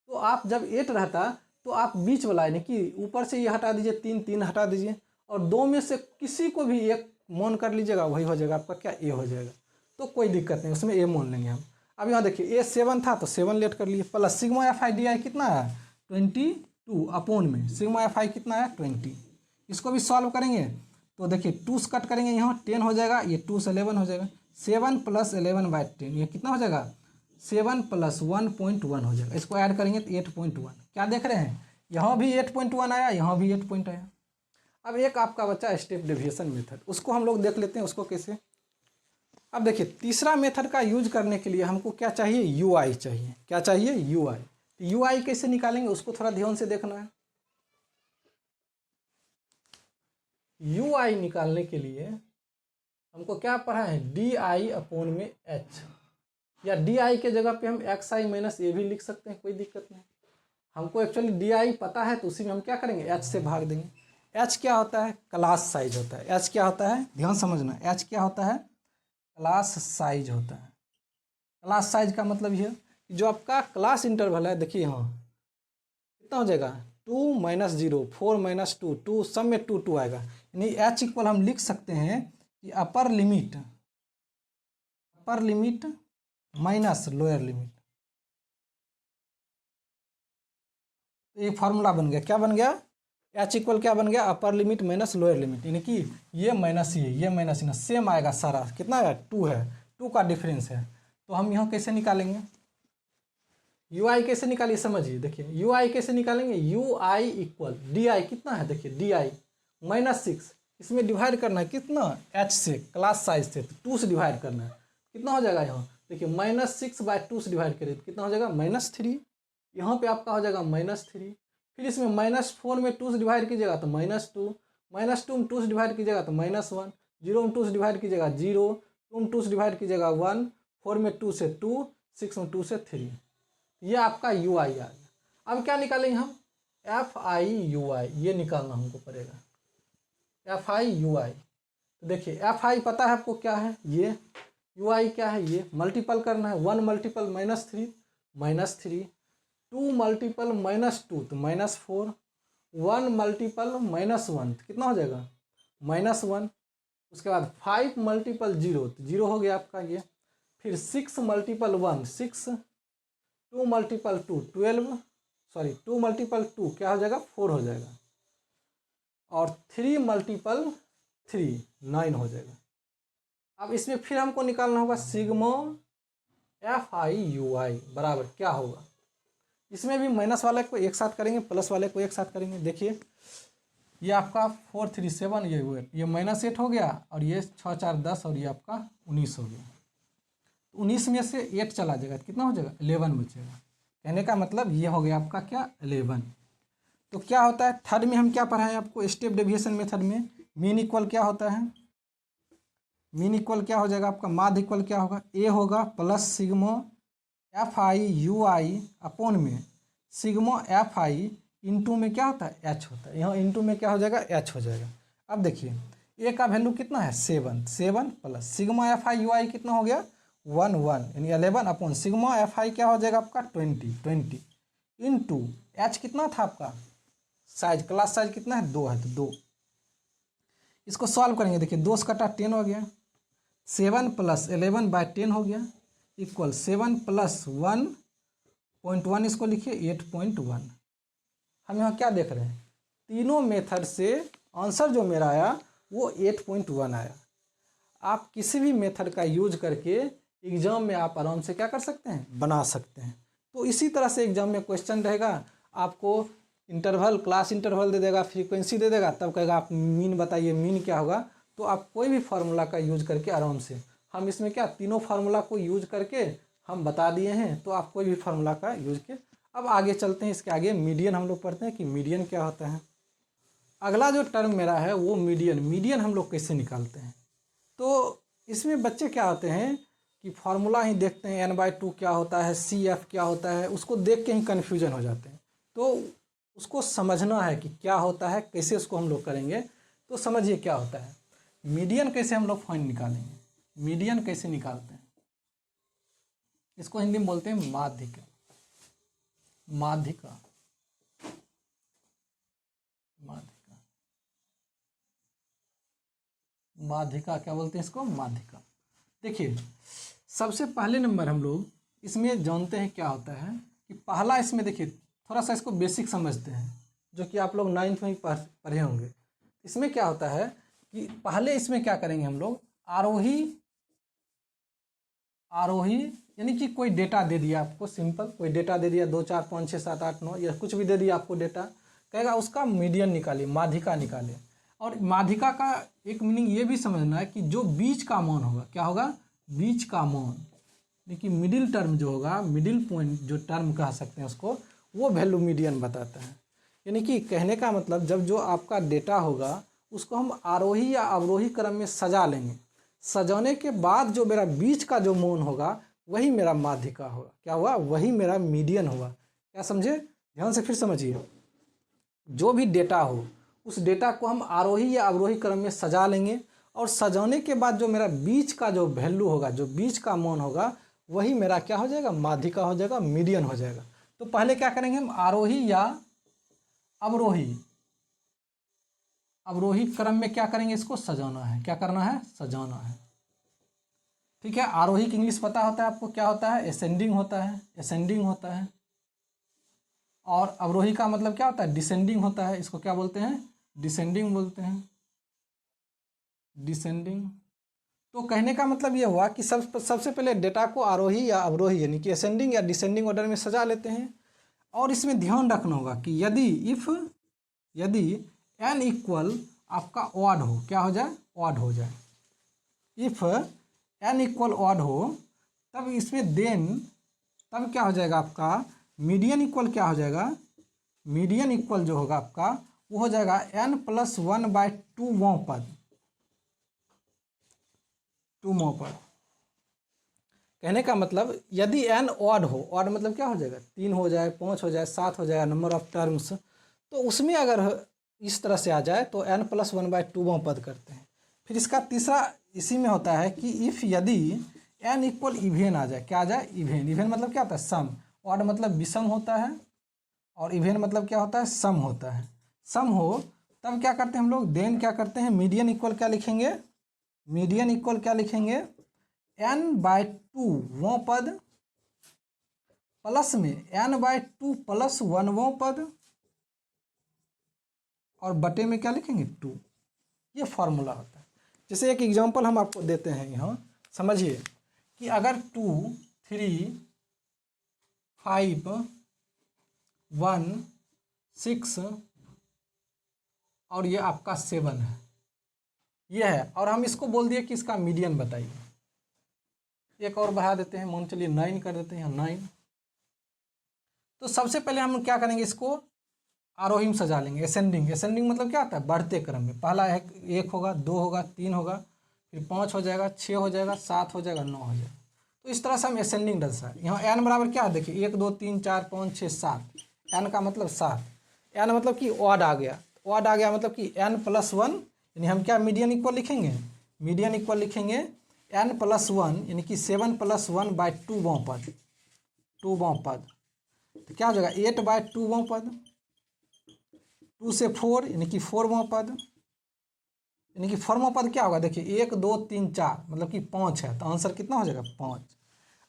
तो आप जब 8 रहता तो आप बीच वाला यानी कि ऊपर से ये हटा दीजिए 3 3 हटा दीजिए और 2 में से किसी को भी एक मान कर लीजिएगा वही हो जाएगा आपका क्या ए हो जाएगा, तो कोई दिक्कत नहीं उसमें ए मान लेंगे हम। अब यहाँ देखिए ए 7 था तो 7 लेट कर लिए plus sigma F I D आई कितना है 22 अपॉन में सिग्मा एफ आई कितना है 20, इसको भी सॉल्व करेंगे तो देखिए 2 से कट करेंगे यहाँ 10 हो जाएगा, ये 2 से 11 हो जाएगा, 7 + 11/10 ये कितना हो जाएगा 7 + 1.1 हो जाएगा, इसको ऐड करेंगे तो 8.1। क्या देख रहे हैं यहाँ भी 8.1 आया यहाँ भी 8 पॉइंट आया। अब एक आपका बच्चा स्टेप डेविएशन मेथड, उसको हम लोग देख लेते हैं उसको कैसे। अब देखिए तीसरा मेथड का यूज करने के लिए हमको क्या चाहिए यू आई चाहिए, क्या चाहिए यू आई। तो यू आई कैसे निकालेंगे उसको थोड़ा ध्यान से देखना है। यू आई निकालने के लिए हमको क्या पढ़ा है डी आई अपॉन में एच, या डी आई के जगह पे हम एक्स आई माइनस ए भी लिख सकते हैं कोई दिक्कत नहीं। हमको एक्चुअली डी आई पता है, तो उसी में हम क्या करेंगे, एच से भाग देंगे। एच क्या होता है, क्लास साइज होता है। एच क्या होता है, ध्यान समझना, एच क्या होता है, क्लास साइज होता है। क्लास साइज का मतलब ये कि जो आपका क्लास इंटरवल है, देखिए यहाँ कितना हो जाएगा, 2 - 0, 4 - 2, 2 सब में 2 2 आएगा। यानी एच इक्वल हम लिख सकते हैं कि upper limit minus lower limit. तो एक फार्मूला बन गया, क्या बन गया, एच इक्वल क्या बन गया, upper limit minus lower limit. यानी कि ये माइनस ये माइनस ये सेम आएगा सारा, कितना है, 2 है, 2 का डिफरेंस है। तो हम यहाँ कैसे निकालेंगे, यू आई कैसे निकालिए, समझिए, देखिए यू आई कैसे निकालेंगे, you I equal D I कितना है, देखिए डी आई -6, इसमें डिवाइड करना है कितना, एच से, क्लास साइज से, तो 2 से डिवाइड करना है, कितना हो जाएगा यहाँ, देखिए -6/2 से डिवाइड करें तो कितना हो जाएगा, -3। यहाँ पे आपका हो जाएगा -3। फिर इसमें -4 में 2 से डिवाइड कीजिएगा तो -2, -2 में 2 से डिवाइड कीजिएगा तो -1, 0 में 2 से डिवाइड कीजिएगा 0, 2 में 2 से डिवाइड कीजिएगा 1, 4 में 2 से 2, 6 में 2 से 3। ये आपका यू आई आ गया। अब क्या निकालेंगे हम, एफ आई यू आई, ये निकालना हमको पड़ेगा, एफ आई यू आई। तो देखिए एफ आई पता है आपको क्या है, ये यू आई क्या है, ये मल्टीपल करना है, 1 मल्टीपल -3, -3, 2 मल्टीपल -2 तो -4, 1 मल्टीपल -1 तो कितना हो जाएगा, -1। उसके बाद 5 मल्टीपल 0 तो 0 हो गया आपका ये। फिर 6 मल्टीपल 1 6, 2 मल्टीपल 2 12, सॉरी 2 मल्टीपल 2 क्या हो जाएगा, 4 हो जाएगा। और 3 मल्टीपल 3 9 हो जाएगा। अब इसमें फिर हमको निकालना होगा सिग्मा एफ आई यू आई बराबर क्या होगा। इसमें भी माइनस वाले को एक साथ करेंगे, प्लस वाले को एक साथ करेंगे। देखिए ये आपका 4 3 7, ये -8 हो गया, और ये 6 4 10, और ये आपका 19 हो गया। 19 में से 8 चला जाएगा, कितना हो जाएगा, 11 बचेगा। कहने का मतलब ये हो गया आपका क्या, 11। तो क्या होता है, थर्ड में हम क्या पढ़ाएं आपको, स्टेप डेविएशन मेथड में मीन इक्वल क्या होता है, मीन इक्वल क्या हो जाएगा आपका, माध्य इक्वल क्या होगा, ए होगा plus sigma F I U I upon में सिग्मा एफ आई इंटू में क्या होता है, एच होता है। यहाँ इंटू में क्या हो जाएगा, एच हो जाएगा। अब देखिए ए का वैल्यू कितना है, 7 plus sigma F I U I कितना हो गया, 1 1 यानी 11 अपॉन सिग्मा एफ आई क्या हो जाएगा आपका, 20 इंटू एच कितना था आपका, साइज, क्लास साइज कितना है, 2 है तो 2। इसको सॉल्व करेंगे, देखिए 2 से कटा 10 हो गया, 7 प्लस 11/10 हो गया, इक्वल 7 प्लस 1.1, इसको लिखिए 8.1। हम यहाँ क्या देख रहे हैं, तीनों मेथड से आंसर जो मेरा आया वो 8.1 आया। आप किसी भी मेथड का यूज करके एग्जाम में आप आराम से क्या कर सकते हैं, बना सकते हैं। तो इसी तरह से एग्जाम में क्वेश्चन रहेगा, आपको इंटरवल, क्लास इंटरवल दे देगा, फ्रीक्वेंसी दे देगा, तब कहेगा आप मीन बताइए, मीन क्या होगा। तो आप कोई भी फार्मूला का यूज करके आराम से, हम इसमें क्या तीनों फार्मूला को यूज करके हम बता दिए हैं, तो आप कोई भी फार्मूला का यूज के। अब आगे चलते हैं, इसके आगे मीडियन हम लोग पढ़ते हैं कि मीडियन क्या होता है। अगला जो टर्म मेरा है वो मीडियन हम लोग कैसे निकालते हैं। तो इसमें बच्चे क्या होते हैं कि फार्मूला ही देखते हैं, n/2 क्या होता है, CF क्या होता है, उसको देख के ही कन्फ्यूजन हो जाते हैं। तो उसको समझना है कि क्या होता है, कैसे उसको हम लोग करेंगे। तो समझिए क्या होता है मीडियन, कैसे हम लोग फाइंड निकालेंगे, मीडियन कैसे निकालते हैं। इसको हिंदी में बोलते हैं माध्यिका। माध्यिका माध्यिका माध्यिका क्या बोलते हैं इसको, माध्यिका। देखिए सबसे पहले नंबर हम लोग इसमें जानते हैं क्या होता है कि पहला, इसमें देखिए थोड़ा सा इसको बेसिक समझते हैं, जो कि आप लोग 9th में पढ़े होंगे। इसमें क्या होता है कि पहले इसमें क्या करेंगे हम लोग, आरोही यानी कि कोई डेटा दे दिया आपको, सिंपल कोई डेटा दे दिया, 2 4 5 6 7 8 9 या कुछ भी दे दिया आपको डेटा, कहेगा उसका मीडियन निकालिए, माध्यिका निकालिए। और माध्यिका का एक मीनिंग ये भी समझना है कि जो बीच का मान होगा, क्या होगा, बीच का मान, देखिए मिडिल टर्म जो होगा, मिडिल पॉइंट जो टर्म कह सकते हैं उसको, वो वैल्यू मीडियन बताता है। यानी कि कहने का मतलब जब जो आपका डेटा होगा उसको हम आरोही या अवरोही क्रम में सजा लेंगे, सजाने के बाद जो मेरा बीच का जो मान होगा वही मेरा माध्यिका होगा, क्या हुआ, वही मेरा मीडियन होगा। क्या समझे, ध्यान से फिर समझिए, जो भी डेटा हो उस डेटा को हम आरोही या अवरोही क्रम में सजा लेंगे, और सजाने के बाद जो मेरा बीच का जो वैल्यू होगा, जो बीच का मान होगा, वही मेरा क्या हो जाएगा, माध्यिका हो जाएगा, मीडियन हो जाएगा। तो पहले क्या करेंगे हम, आरोही या अवरोही अवरोही क्रम में क्या करेंगे, इसको सजाना है। क्या करना है, सजाना है। ठीक है, आरोही की इंग्लिश पता होता है आपको, क्या होता है, असेंडिंग होता है, असेंडिंग होता है। और अवरोही का मतलब क्या होता है, डिसेंडिंग होता है। इसको क्या बोलते हैं, डिसेंडिंग बोलते हैं, डिसेंडिंग। तो कहने का मतलब ये हुआ कि सबसे पहले डेटा को आरोही या अवरोही यानी कि असेंडिंग या डिसेंडिंग ऑर्डर में सजा लेते हैं। और इसमें ध्यान रखना होगा कि यदि n इक्वल आपका ऑड हो, क्या हो जाए, ऑड हो जाए। इफ n इक्वल ऑड हो तब इसमें तब क्या हो जाएगा आपका, मीडियन इक्वल क्या हो जाएगा, मीडियन इक्वल जो होगा आपका वो हो जाएगा n+1/2वां पद, 2वां पद। कहने का मतलब यदि n ऑड हो, ऑड मतलब क्या हो जाएगा, 3 हो जाए, 5 हो जाए, 7 हो जाए, नंबर ऑफ टर्म्स, तो उसमें अगर इस तरह से आ जाए तो n+1/2वां पद करते हैं। फिर इसका तीसरा इसी में होता है कि इफ़ यदि n इक्वल इवेन आ जाए, क्या आ जाए, इवेन। इवेन मतलब क्या होता है, सम। ऑड मतलब विषम होता है, और इवेन मतलब क्या होता है, सम होता है। सम हो तब क्या करते हैं हम लोग, देन क्या करते हैं, मीडियन इक्वल क्या लिखेंगे, मीडियन इक्वल क्या लिखेंगे, n/2 वां पद प्लस में n/2 + 1वां पद, और बटे में क्या लिखेंगे, 2। ये फॉर्मूला होता है। जैसे एक एग्जांपल हम आपको देते हैं यहाँ, समझिए कि अगर 2, 3, 5, 1, 6 और ये आपका 7 है, ये है, और हम इसको बोल दिए कि इसका मीडियन बताइए। एक और बढ़ा देते हैं, मान चलिए 9 कर देते हैं यहाँ, 9। तो सबसे पहले हम क्या करेंगे, इसको आरोही में सजा लेंगे, असेंडिंग। असेंडिंग मतलब क्या होता है, बढ़ते क्रम में। पहला एक होगा, 2 होगा, 3 होगा, फिर 5 हो जाएगा, 6 हो जाएगा, 7 हो जाएगा, 9 हो जाएगा। तो इस तरह से हम असेंडिंग दर्शा है। यहाँ n बराबर क्या है, देखिए 1 2 3 4 5 6 7, n का मतलब 7। n मतलब कि ऑड आ गया, ऑड आ गया मतलब कि n+1, यानी हम क्या मीडियन इक्वल लिखेंगे, मीडियन इक्वल लिखेंगे n+1 यानी कि 7+1/2वां पद, 2वां पद। तो क्या हो जाएगा, 8/2वां पद, 2 से 4 यानी कि 4वां पद, यानी कि 4वां पद क्या होगा, देखिए 1 2 3 4 मतलब कि 5 है, तो आंसर कितना हो जाएगा, 5।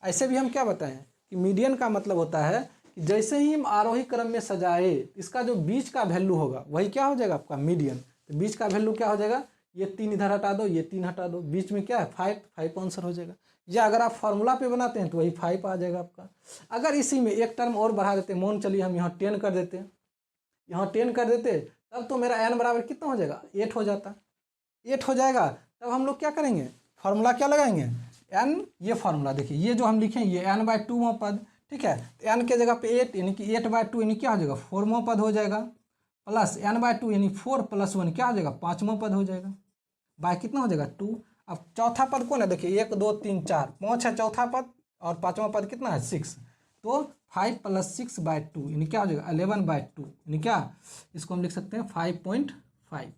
ऐसे भी हम क्या बताएं कि मीडियन का मतलब होता है कि जैसे ही हम आरोही क्रम में सजाए, इसका जो बीच का वैल्यू होगा वही क्या हो जाएगा आपका मीडियन। तो बीच का वैल्यू क्या हो जाएगा, ये 3 इधर हटा दो, ये 3 हटा दो, बीच में क्या है 5 आंसर हो जाएगा। या अगर आप फार्मूला पे बनाते हैं तो वही 5 आ जाएगा आपका। अगर इसी में एक टर्म और बढ़ा देते, मान चलिए हम यहाँ 10 कर देते हैं, यहाँ 10 कर देते, तब तो मेरा n बराबर कितना हो जाएगा, 8 हो जाता, 8 हो जाएगा। तब हम लोग क्या करेंगे, फार्मूला क्या लगाएंगे, n, ये फार्मूला देखिए, ये जो हम लिखें ये n/2वां पद, ठीक है। तो n के जगह पे 8 यानी कि 8/2 यानी क्या हो जाएगा, 4वां पद हो जाएगा, प्लस n/2 यानी 4 + 1 क्या हो जाएगा, 5वां पद हो जाएगा, बाय कितना हो जाएगा, 2। अब चौथा पद कौन है, देखिए 1 2 3 4, 5 है चौथा पद, और 5वां पद कितना है, 6। तो 5 + 6/2 यानी क्या हो जाएगा, 11/2, यानी क्या, इसको हम लिख सकते हैं 5.5।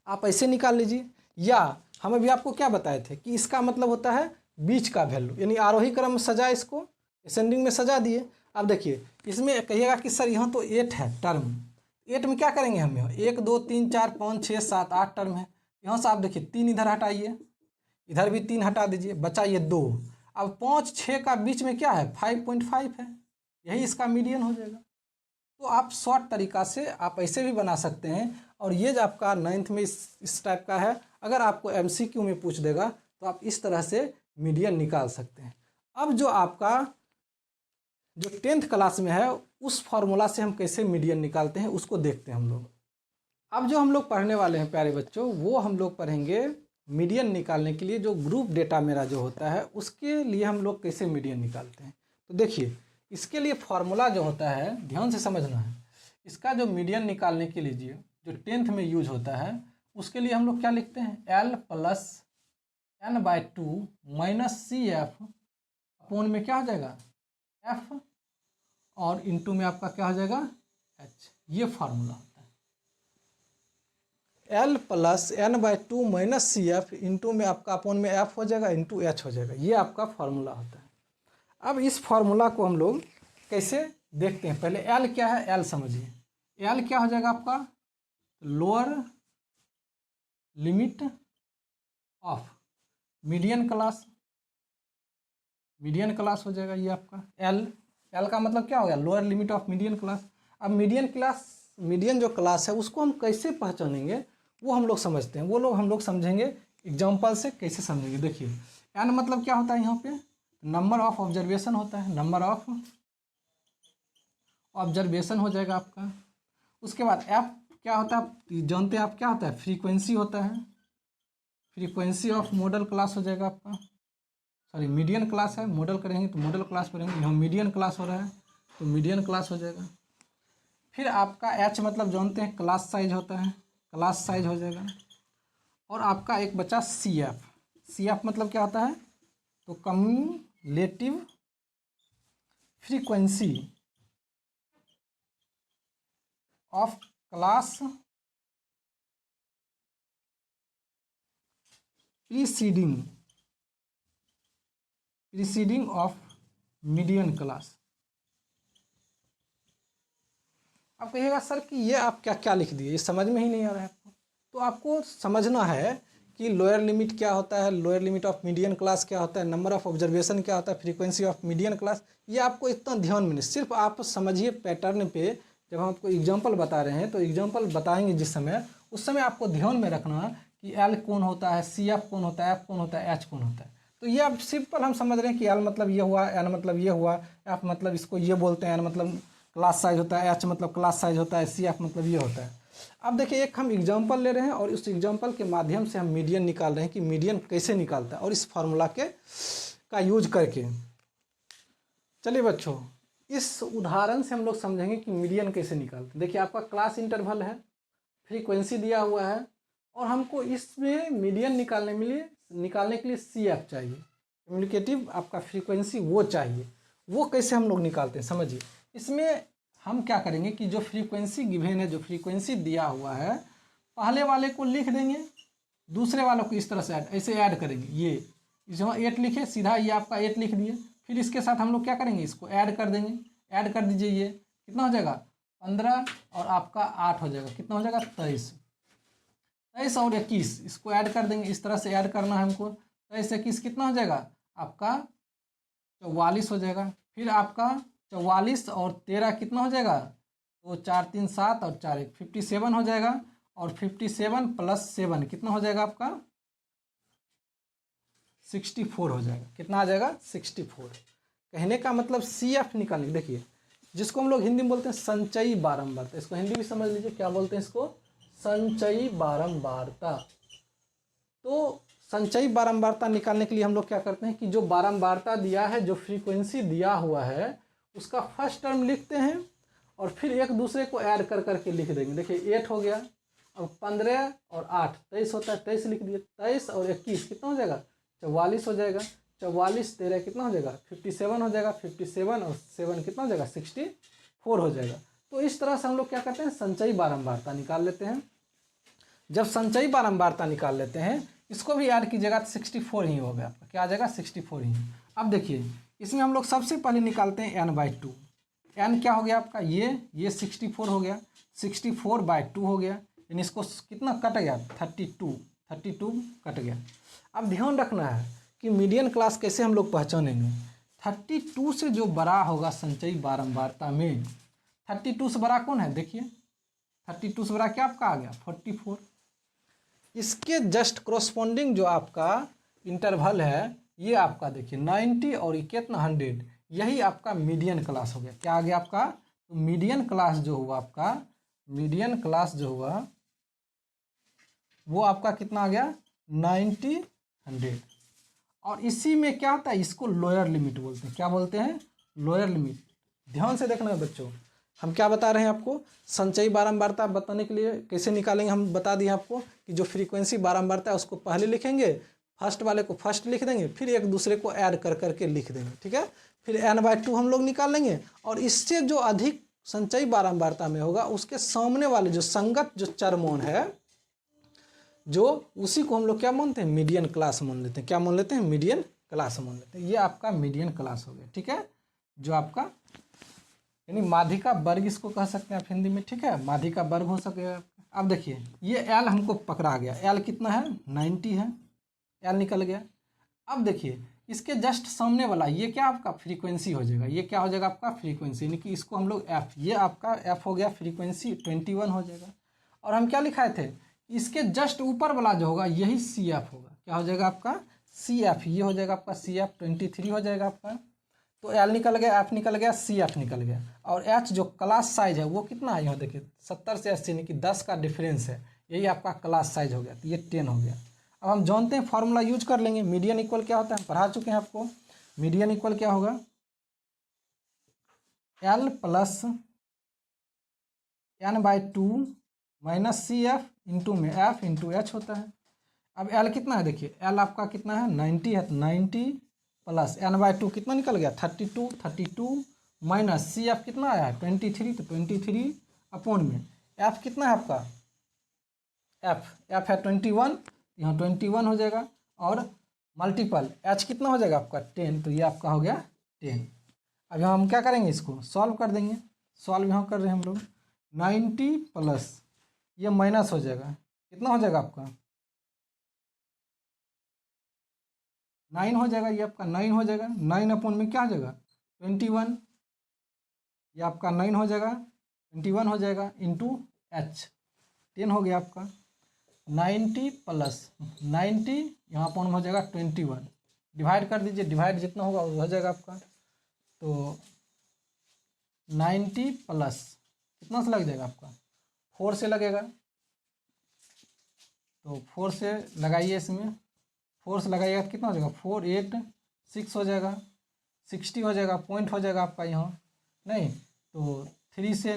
आप ऐसे निकाल लीजिए। या हम अभी आपको क्या बताए थे कि इसका मतलब होता है बीच का वैल्यू, यानी आरोही क्रम में सजा, इसको असेंडिंग में सजा दिए। अब देखिए इसमें कहिएगा कि सर यहाँ तो 8 है टर्म, 8 में क्या करेंगे हम, यहाँ 1 2 3 4 5 6 7 8 टर्म है। यहाँ से आप देखिए 3 इधर हटाइए, इधर भी 3 हटा दीजिए, बचा ये 2। अब 5 6 का बीच में क्या है, 5.5 है, यही इसका मीडियन हो जाएगा। तो आप शॉर्ट तरीका से आप ऐसे भी बना सकते हैं। और ये जो आपका 9th में इस टाइप का है, अगर आपको MCQ में पूछ देगा तो आप इस तरह से मीडियन निकाल सकते हैं। अब जो आपका जो 10th क्लास में है, उस फॉर्मूला से हम कैसे मीडियन निकालते हैं उसको देखते हैं हम लोग। अब जो हम लोग पढ़ने वाले हैं प्यारे बच्चों, वो हम लोग पढ़ेंगे मीडियन निकालने के लिए जो ग्रुप डेटा मेरा जो होता है उसके लिए हम लोग कैसे मीडियन निकालते हैं। तो देखिए इसके लिए फॉर्मूला जो होता है ध्यान से समझना है। इसका जो मीडियन निकालने के लिए जो 10th में यूज होता है, उसके लिए हम लोग क्या लिखते हैं, L + n/2 - CF अपॉन में क्या हो जाएगा, F, और इनटू में आपका क्या हो जाएगा h। ये फार्मूला होता है l plus n/2 minus C F into में आपका अपॉन में f हो जाएगा इंटू h हो जाएगा। ये आपका फार्मूला होता है। अब इस फार्मूला को हम लोग कैसे देखते हैं, पहले l क्या है, l समझिए। l क्या हो जाएगा आपका, lower limit of median class, median class हो जाएगा ये आपका l। l का मतलब क्या हो गया, lower limit of median class. अब मीडियन क्लास, मीडियन जो क्लास है उसको हम कैसे पहचानेंगे वो हम लोग समझते हैं, वो लोग हम लोग समझेंगे एग्जाम्पल से। कैसे समझेंगे, देखिए n मतलब क्या होता है यहाँ पे, नंबर ऑफ ऑब्जर्वेशन होता है, नंबर ऑफ ऑब्जर्वेशन हो जाएगा आपका। उसके बाद f क्या होता है, जानते हैं आप क्या होता है, फ्रीक्वेंसी होता है, फ्रीक्वेंसी ऑफ मॉडल क्लास हो जाएगा आपका, सॉरी मीडियन क्लास है, मॉडल करेंगे तो मॉडल क्लास पढ़ेंगे, यहाँ मीडियन क्लास हो रहा है तो मीडियन क्लास हो जाएगा। फिर आपका h मतलब जानते हैं क्लास साइज होता है, क्लास साइज हो जाएगा। और आपका एक बचा सी एफ, सी एफ मतलब क्या होता है, तो cumulative frequency of class preceding of median class. आप कहिएगा सर कि ये आप क्या क्या लिख दिए, ये समझ में ही नहीं आ रहा है आपको। तो आपको समझना है कि लोअर लिमिट क्या होता है, lower limit of median class क्या होता है, नंबर ऑफ ऑब्जर्वेशन क्या होता है, फ्रीक्वेंसी ऑफ मीडियन क्लास। ये आपको इतना ध्यान में नहीं, सिर्फ आप समझिए पैटर्न पे। जब हम आपको एग्जाम्पल बता रहे हैं तो एग्जाम्पल बताएंगे जिस समय, उस समय आपको ध्यान में रखना कि एल कौन होता है, सी एफ कौन होता है, एफ कौन होता है, एच कौन होता है। तो ये अब सिंपल हम समझ रहे हैं कि एल मतलब ये हुआ, एन मतलब ये हुआ, एफ मतलब इसको ये बोलते हैं, एन मतलब क्लास साइज होता है, एच मतलब क्लास साइज होता है, सी एफ मतलब ये होता है। अब देखिए एक हम एग्जाम्पल ले रहे हैं और उस एग्जाम्पल के माध्यम से हम मीडियन निकाल रहे हैं कि मीडियन कैसे निकालता है, और इस फार्मूला के का यूज करके। चलिए बच्चों, इस उदाहरण से हम लोग समझेंगे कि मीडियन कैसे निकालते हैं। देखिए आपका क्लास इंटरवल है, फ्रीक्वेंसी दिया हुआ है, और हमको इसमें मीडियन निकालने के लिए सी एफ चाहिए, कम्युनिकेटिव आपका फ्रीक्वेंसी वो चाहिए। वो कैसे हम लोग निकालते हैं समझिए। इसमें हम क्या करेंगे कि जो फ्रीक्वेंसी गिवन है, जो फ्रीक्वेंसी दिया हुआ है, पहले वाले को लिख देंगे, दूसरे वालों को इस तरह से ऐसे ऐड करेंगे। ये जहाँ 8 लिखे, सीधा ये आपका 8 लिख दिए। फिर इसके साथ हम लोग क्या करेंगे, इसको ऐड कर देंगे। ऐड कर दीजिए, ये कितना हो जाएगा 15 और आपका 8 हो जाएगा, कितना हो जाएगा 23। 23 और 21 इसको ऐड कर देंगे, इस तरह से ऐड करना है हमको। 23 21 कितना हो जाएगा आपका 44 हो जाएगा। फिर आपका 44 और 13 कितना हो जाएगा, तो 4 3 7 और 4 1 57 हो जाएगा। और 57 प्लस 7 कितना हो जाएगा आपका 64 हो जाएगा। कितना आ जाएगा 64। कहने का मतलब सी एफ निकालने, देखिए जिसको हम लोग हिंदी में बोलते हैं संचयी बारंबारता, इसको हिंदी भी समझ लीजिए क्या बोलते हैं इसको, संचयी बारंबारता। तो संचयी बारंबारता निकालने के लिए हम लोग क्या करते हैं कि जो बारंबारता दिया है, जो फ्रीक्वेंसी दिया हुआ है, उसका फर्स्ट टर्म लिखते हैं और फिर एक दूसरे को ऐड कर करके लिख देंगे। देखिए 8 हो गया, अब 15 और 8 23 होता है, 23 लिख दिए। 23 और 21 कितना हो जाएगा 44 हो जाएगा। 44 13 कितना हो जाएगा 57 हो जाएगा। 57 और 7 कितना हो जाएगा 64 हो जाएगा। तो इस तरह से हम लोग क्या करते हैं, संचयी बारंबारता निकाल लेते हैं। जब संचयी बारंबारता निकाल लेते हैं, इसको भी ऐड कीजिएगा तो 64 ही हो गया आपका, क्या आ जाएगा 64 ही। अब देखिए इसमें हम लोग सबसे पहले निकालते हैं n/2। n क्या हो गया आपका, ये 64 हो गया, 64/2 हो गया, यानी इसको कितना कट गया 32 कट गया। अब ध्यान रखना है कि मीडियन क्लास कैसे हम लोग पहचानेंगे। 32 से जो बड़ा होगा संचयी बारंबारता में, 32 से बड़ा कौन है, देखिए 32 से बड़ा क्या आपका आ गया 44। इसके जस्ट कॉरस्पॉन्डिंग जो आपका इंटरवल है, ये आपका देखिए 90 और ये कितना 100, यही आपका मीडियन क्लास हो गया। क्या आ गया आपका, तो मीडियन क्लास जो हुआ आपका, मीडियन क्लास जो हुआ वो आपका कितना आ गया 90 100। और इसी में क्या होता है, इसको लोअर लिमिट बोलते हैं। क्या बोलते हैं, लोअर लिमिट। ध्यान से देखना है बच्चों, हम क्या बता रहे हैं आपको, संचयी बारंबारता बताने के लिए कैसे निकालेंगे हम बता दिए आपको कि जो फ्रीक्वेंसी बारंबारता है उसको पहले लिखेंगे, फर्स्ट वाले को फर्स्ट लिख देंगे, फिर एक दूसरे को ऐड कर करके लिख देंगे, ठीक है। फिर n/2 हम लोग निकाल लेंगे, और इससे जो अधिक संचयी बारंबारता में होगा उसके सामने वाले जो संगत जो चर मौन है, जो उसी को हम लोग क्या मानते हैं, मीडियन क्लास मान लेते हैं। क्या मान लेते हैं, मीडियन क्लास मान लेते हैं। ये आपका मीडियन क्लास हो गया, ठीक है, जो आपका यानी माध्यिक का वर्ग इसको कह सकते हैं आप हिंदी में, ठीक है, माध्यिक का वर्ग हो सकेगा। अब देखिए ये एल हमको पकड़ा गया, एल कितना है, 90 है, एल निकल गया। अब देखिए इसके जस्ट सामने वाला ये क्या आपका फ्रीक्वेंसी हो जाएगा, ये क्या हो जाएगा आपका फ्रीक्वेंसी, यानी कि इसको हम लोग एफ, ये आपका एफ हो गया, फ्रीक्वेंसी 21 हो जाएगा। और हम क्या लिखाए थे, इसके जस्ट ऊपर वाला जो होगा यही सी एफ होगा, क्या हो जाएगा आपका सी एफ, ये हो जाएगा आपका सी एफ 23 हो जाएगा आपका। तो एल निकल गया, एफ निकल गया, सी एफ निकल गया। और एच जो क्लास साइज है वो कितना है, यहाँ देखिए 70 से 80 यानी कि 10 का डिफरेंस है, यही आपका क्लास साइज हो गया, तो ये 10 हो गया। अब हम जानते हैं फॉर्मूला यूज कर लेंगे, मीडियन इक्वल क्या होता है, पढ़ा चुके हैं आपको। मीडियन इक्वल क्या होगा, L plus n/2 minus C F into में एफ इंटू एच होता है। अब एल कितना है, देखिए एल आपका कितना है, 90 है, तो 90 प्लस n/2 कितना निकल गया, 32 माइनस सी एफ कितना आया है, 23, तो 23 अपॉन में एफ कितना है आपका, एफ है 21, यहाँ 21 हो जाएगा, और मल्टीपल एच कितना हो जाएगा आपका 10, तो ये आपका हो गया 10। अब यहाँ हम क्या करेंगे, इसको सॉल्व कर देंगे। सॉल्व यहाँ कर रहे हैं हम लोग, 90 प्लस ये माइनस हो जाएगा, कितना हो जाएगा आपका 9 हो जाएगा, ये आपका 9 हो जाएगा, 9 अपॉन में क्या हो जाएगा 21, ये आपका 9 हो जाएगा, 21 हो जाएगा इंटू एच 10 हो गया आपका। 90 प्लस 90 यहाँ अपॉन हो जाएगा 21, डिवाइड कर दीजिए, डिवाइड जितना होगा वो हो जाएगा आपका। तो 90 प्लस कितना से लग जाएगा आपका 4 से लगेगा, तो 4 से लगाइए, इसमें 4 से लगाइएगा तो कितना हो जाएगा 4 8 6 हो जाएगा, 60 हो जाएगा, पॉइंट हो जाएगा आपका यहाँ नहीं, तो 3 से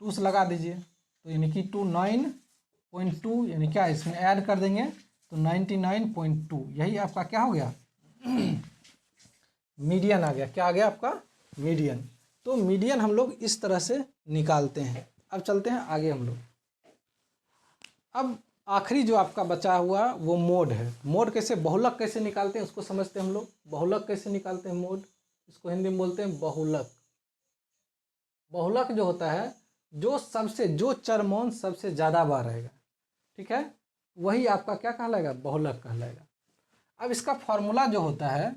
2 से लगा दीजिए, तो यानी कि 9.2 यानी क्या इसमें ऐड कर देंगे तो 99.2, यही आपका क्या हो गया मीडियन आ गया। क्या आ गया आपका मीडियन। तो मीडियन हम लोग इस तरह से निकालते हैं। अब चलते हैं आगे हम लोग। अब आखिरी जो आपका बचा हुआ वो मोड है। मोड कैसे, बहुलक कैसे निकालते हैं उसको समझते हैं हम लोग। बहुलक कैसे निकालते हैं मोड, इसको हिंदी में बोलते हैं बहुलक। बहुलक जो होता है जो चर मौन सबसे ज़्यादा बार रहेगा, ठीक है, वही आपका क्या कहलाएगा बहुलक कहलाएगा। अब इसका फॉर्मूला जो होता है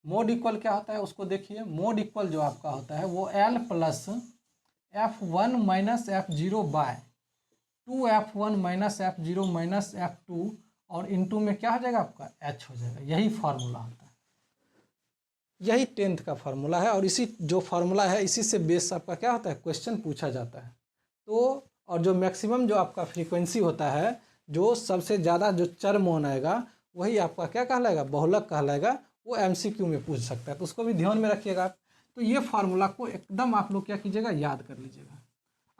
मोड इक्वल क्या होता है उसको देखिए। मोड इक्वल जो आपका होता है वो L plus F1 minus F0 by 2F1 minus F0 minus F2 और इनटू में क्या हो जाएगा आपका H हो जाएगा। यही फार्मूला होता है, यही 10th का फार्मूला है। और इसी जो फार्मूला है इसी से बेस आपका क्या होता है क्वेश्चन पूछा जाता है। तो और जो मैक्सिमम जो आपका फ्रीक्वेंसी होता है, जो सबसे ज़्यादा जो चर मौन आएगा वही आपका क्या कहलाएगा बहुलक कहलाएगा। वो MCQ में पूछ सकता है, तो उसको भी ध्यान में रखिएगा। तो ये फार्मूला को एकदम आप लोग क्या कीजिएगा याद कर लीजिएगा।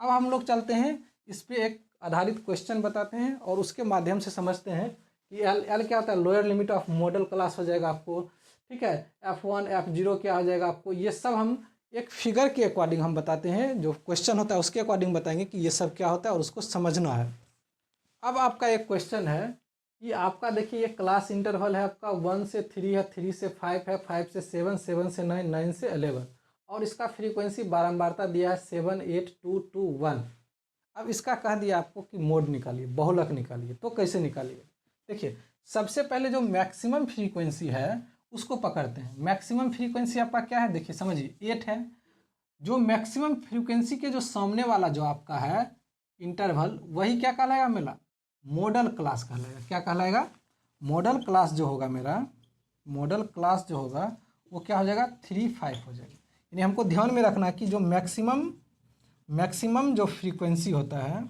अब हम लोग चलते हैं इस पर एक आधारित क्वेश्चन बताते हैं और उसके माध्यम से समझते हैं कि एल क्या होता है। Lower limit of model class हो जाएगा आपको, ठीक है। F1 F0 क्या हो जाएगा आपको, ये सब हम एक फिगर के अकॉर्डिंग हम बताते हैं। जो क्वेश्चन होता है उसके अकॉर्डिंग बताएंगे कि ये सब क्या होता है और उसको समझना है। अब आपका एक क्वेश्चन है कि आपका देखिए ये क्लास इंटरवल है आपका 1 से 3 है, 3 से 5 है, 5 से 7, 7 से 9, 9 से 11 और इसका फ्रीक्वेंसी बारंबारता दिया है 7, 8, 2, 2, 1। अब इसका कह दिया आपको कि मोड निकालिए, बहुलक निकालिए। तो कैसे निकालिए, देखिए सबसे पहले जो मैक्सिमम फ्रीक्वेंसी है उसको पकड़ते हैं। मैक्सिमम फ्रीक्वेंसी आपका क्या है देखिए समझिए 8 है। जो मैक्सिमम फ्रीक्वेंसी के जो सामने वाला जो आपका है इंटरवल वही क्या कहलाएगा मेरा मॉडल क्लास कहलाएगा। क्या कहलाएगा मॉडल क्लास जो होगा मेरा, मॉडल क्लास जो होगा वो क्या हो जाएगा 3, 5 हो जाएगा। यानी हमको ध्यान में रखना कि जो मैक्सिमम जो फ्रीक्वेंसी होता है,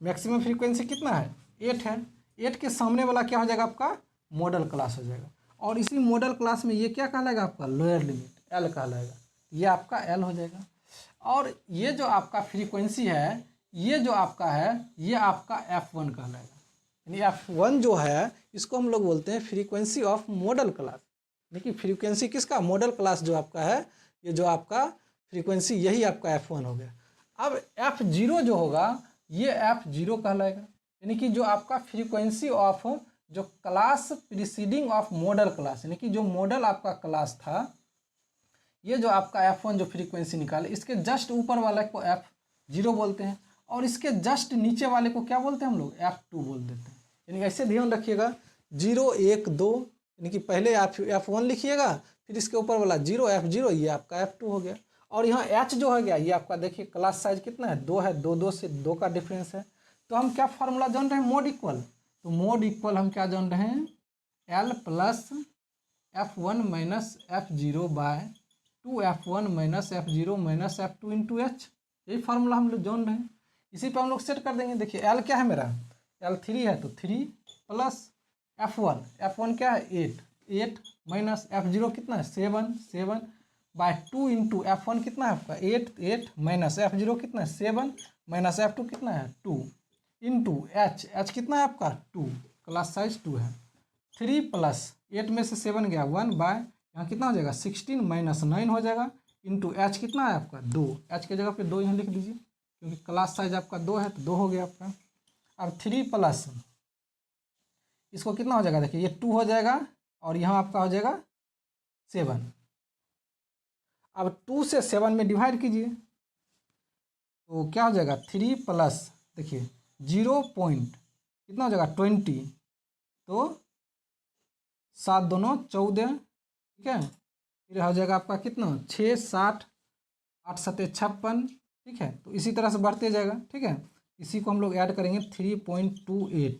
मैक्सिमम फ्रीक्वेंसी कितना है 8 है। 8 के सामने वाला क्या हो जाएगा आपका मॉडल क्लास हो जाएगा। और इसी मॉडल क्लास में ये क्या कहलाएगा आपका लोअर लिमिट L कहलाएगा, ये आपका L हो जाएगा। और ये जो आपका फ्रीक्वेंसी है ये जो आपका है ये आपका F1 कहलाएगा। यानी F1 जो है इसको हम लोग बोलते हैं फ्रीक्वेंसी ऑफ मॉडल क्लास। देखिए फ्रीक्वेंसी किसका, मॉडल क्लास जो आपका है, ये जो आपका फ्रीक्वेंसी यही आपका F1 हो गया। अब F0 जो होगा ये F0 कहलाएगा, यानी कि जो आपका फ्रीक्वेंसी ऑफ जो class preceding of model class, यानी कि जो मॉडल आपका क्लास था, ये जो आपका F1 जो फ्रीक्वेंसी निकाले इसके जस्ट ऊपर वाले को F0 बोलते हैं और इसके जस्ट नीचे वाले को क्या बोलते हैं हम लोग, F2 बोल देते हैं। यानी ऐसे ध्यान रखिएगा 0 1 2, यानी कि पहले आप F1 लिखिएगा, फिर इसके ऊपर वाला 0 F0, ये आपका F2 हो गया। और यहाँ H जो हो गया ये आपका देखिए क्लास साइज कितना है, 2 है, 2 2 से 2 का डिफरेंस है। तो हम क्या फार्मूला जान रहे हैं, मोड इक्वल। तो मोड इक्वल हम क्या जान रहे हैं, L plus F1 minus F0 by 2F1 minus F0 minus F2 into H। यही फार्मूला हम लोग जान रहे हैं, इसी पे हम लोग सेट कर देंगे। देखिए L क्या है मेरा, L 3 है, तो 3 प्लस F1 क्या है 8 माइनस F0 कितना है 7 बाय 2 इंटू F1 कितना है आपका 8 माइनस F0 कितना है 7 माइनस F2 कितना है 2 इंटू H कितना है आपका 2, क्लास साइज 2 है। 3 प्लस 8 में से 7 गया 1 बाय यहाँ कितना हो जाएगा 16 माइनस 9 हो जाएगा इंटू H कितना है आपका 2, H की जगह पे 2 यहाँ लिख दीजिए क्योंकि क्लास साइज आपका 2 है तो 2 हो गया आपका। अब 3 प्लस इसको कितना हो जाएगा, देखिए ये 2 हो जाएगा और यहाँ आपका हो जाएगा 7। अब 2 से 7 में डिवाइड कीजिए तो क्या हो जाएगा 3 प्लस देखिए 0 पॉइंट कितना हो जाएगा 20, तो 7 दोनों 14, ठीक है। फिर हो जाएगा आपका कितना 6 60 8 7 56, ठीक है। तो इसी तरह से बढ़ते जाएगा, ठीक है। इसी को हम लोग ऐड करेंगे 3.28,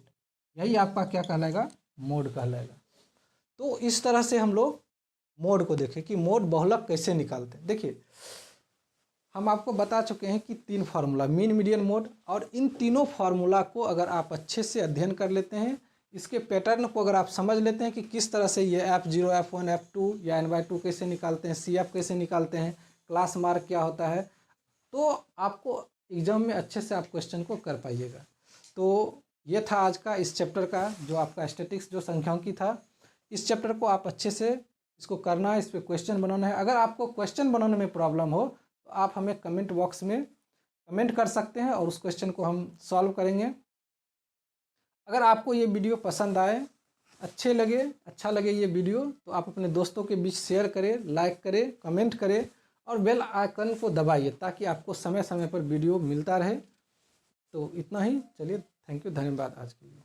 यही आपका क्या कहलाएगा, मोड कहलाएगा। तो इस तरह से हम लोग मोड को देखें कि मोड बहुलक कैसे निकालते हैं। देखिए हम आपको बता चुके हैं कि 3 फार्मूला, मीन मीडियन मोड, और इन तीनों फार्मूला को अगर आप अच्छे से अध्ययन कर लेते हैं, इसके पैटर्न को अगर आप समझ लेते हैं कि किस तरह से ये F0 F1 F2 या N/2 कैसे निकालते हैं, CF कैसे निकालते हैं, क्लास मार्क क्या होता है, तो आपको एग्जाम में अच्छे से आप क्वेश्चन को कर पाइएगा। तो ये था आज का इस चैप्टर का जो आपका स्टैटिक्स जो संख्याओं की था। इस चैप्टर को आप अच्छे से इसको करना है, इस पर क्वेश्चन बनाना है। अगर आपको क्वेश्चन बनाने में प्रॉब्लम हो तो आप हमें कमेंट बॉक्स में कमेंट कर सकते हैं और उस क्वेश्चन को हम सॉल्व करेंगे। अगर आपको ये वीडियो पसंद आए, अच्छा लगे ये वीडियो, तो आप अपने दोस्तों के बीच शेयर करें, लाइक करें, कमेंट करें और बेल आइकन को दबाइए ताकि आपको समय समय पर वीडियो मिलता रहे। तो इतना ही, चलिए थैंक यू, धन्यवाद आज के लिए।